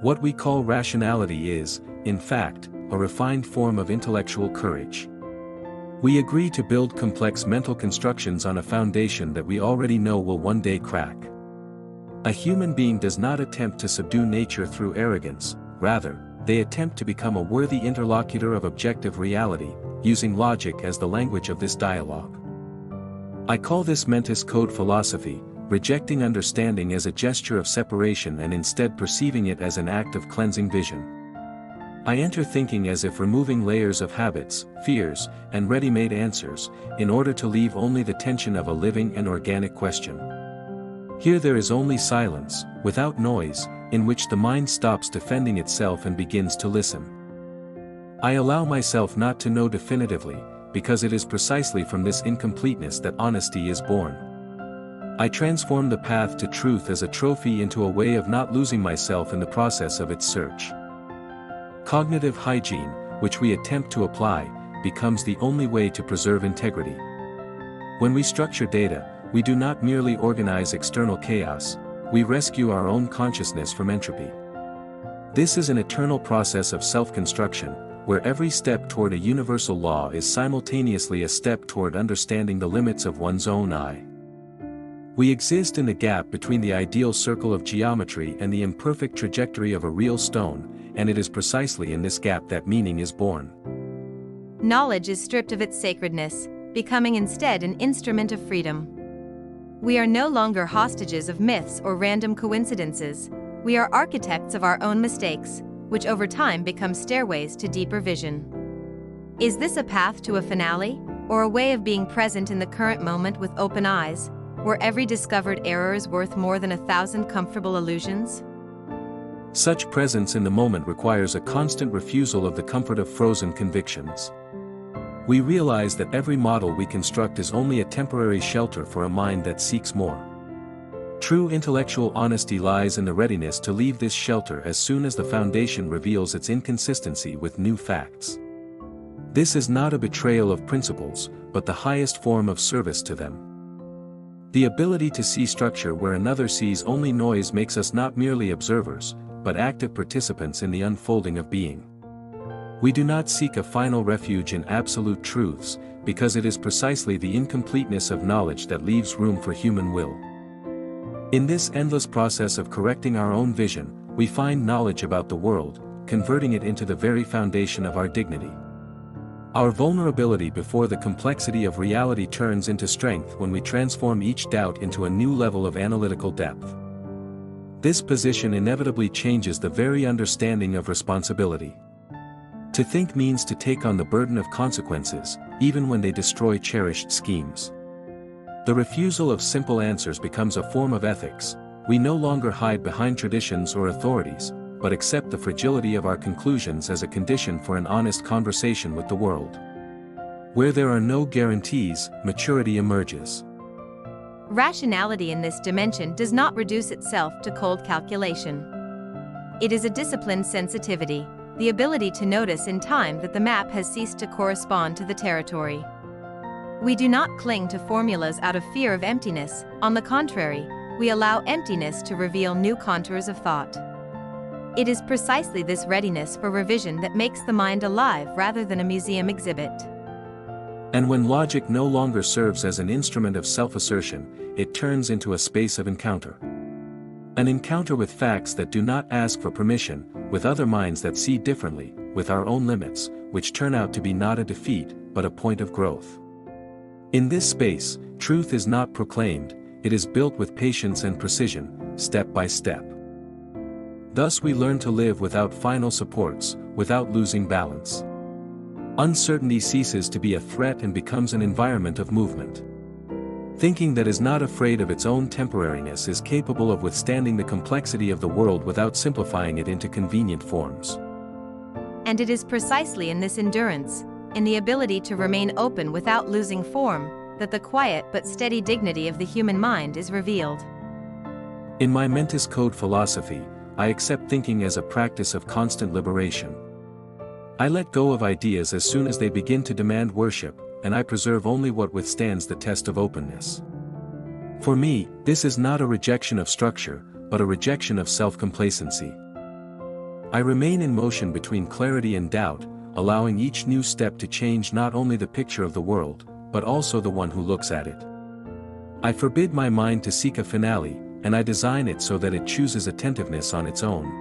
What we call rationality is, in fact, a refined form of intellectual courage. We agree to build complex mental constructions on a foundation that we already know will one day crack. A human being does not attempt to subdue nature through arrogance, rather, they attempt to become a worthy interlocutor of objective reality, using logic as the language of this dialogue. I call this Mentis code philosophy, rejecting understanding as a gesture of separation and instead perceiving it as an act of cleansing vision. I enter thinking as if removing layers of habits, fears, and ready-made answers, in order to leave only the tension of a living and organic question. Here there is only silence, without noise, in which the mind stops defending itself and begins to listen. I allow myself not to know definitively, because it is precisely from this incompleteness that honesty is born. I transform the path to truth as a trophy into a way of not losing myself in the process of its search. Cognitive hygiene, which we attempt to apply, becomes the only way to preserve integrity. When we structure data, we do not merely organize external chaos, we rescue our own consciousness from entropy. This is an eternal process of self-construction, where every step toward a universal law is simultaneously a step toward understanding the limits of one's own I. We exist in the gap between the ideal circle of geometry and the imperfect trajectory of a real stone, and it is precisely in this gap that meaning is born. Knowledge is stripped of its sacredness, becoming instead an instrument of freedom. We are no longer hostages of myths or random coincidences, we are architects of our own mistakes, which over time become stairways to deeper vision. Is this a path to a finale, or a way of being present in the current moment with open eyes, where every discovered error is worth more than 1,000 comfortable illusions? Such presence in the moment requires a constant refusal of the comfort of frozen convictions. We realize that every model we construct is only a temporary shelter for a mind that seeks more. True intellectual honesty lies in the readiness to leave this shelter as soon as the foundation reveals its inconsistency with new facts. This is not a betrayal of principles, but the highest form of service to them. The ability to see structure where another sees only noise makes us not merely observers, but active participants in the unfolding of being. We do not seek a final refuge in absolute truths, because it is precisely the incompleteness of knowledge that leaves room for human will. In this endless process of correcting our own vision, we find knowledge about the world, converting it into the very foundation of our dignity. Our vulnerability before the complexity of reality turns into strength when we transform each doubt into a new level of analytical depth. This position inevitably changes the very understanding of responsibility. To think means to take on the burden of consequences, even when they destroy cherished schemes. The refusal of simple answers becomes a form of ethics. We no longer hide behind traditions or authorities, but accept the fragility of our conclusions as a condition for an honest conversation with the world. Where there are no guarantees, maturity emerges. Rationality in this dimension does not reduce itself to cold calculation. It is a disciplined sensitivity, the ability to notice in time that the map has ceased to correspond to the territory. We do not cling to formulas out of fear of emptiness, on the contrary, we allow emptiness to reveal new contours of thought. It is precisely this readiness for revision that makes the mind alive rather than a museum exhibit. And when logic no longer serves as an instrument of self-assertion, it turns into a space of encounter. An encounter with facts that do not ask for permission, with other minds that see differently, with our own limits, which turn out to be not a defeat, but a point of growth. In this space, truth is not proclaimed, it is built with patience and precision, step by step. Thus we learn to live without final supports, without losing balance. Uncertainty ceases to be a threat and becomes an environment of movement. Thinking that is not afraid of its own temporariness is capable of withstanding the complexity of the world without simplifying it into convenient forms. And it is precisely in this endurance, in the ability to remain open without losing form, that the quiet but steady dignity of the human mind is revealed. In my Mentis code philosophy, I accept thinking as a practice of constant liberation. I let go of ideas as soon as they begin to demand worship, and I preserve only what withstands the test of openness. For me, this is not a rejection of structure, but a rejection of self-complacency. I remain in motion between clarity and doubt, allowing each new step to change not only the picture of the world, but also the one who looks at it. I forbid my mind to seek a finale, and I design it so that it chooses attentiveness on its own.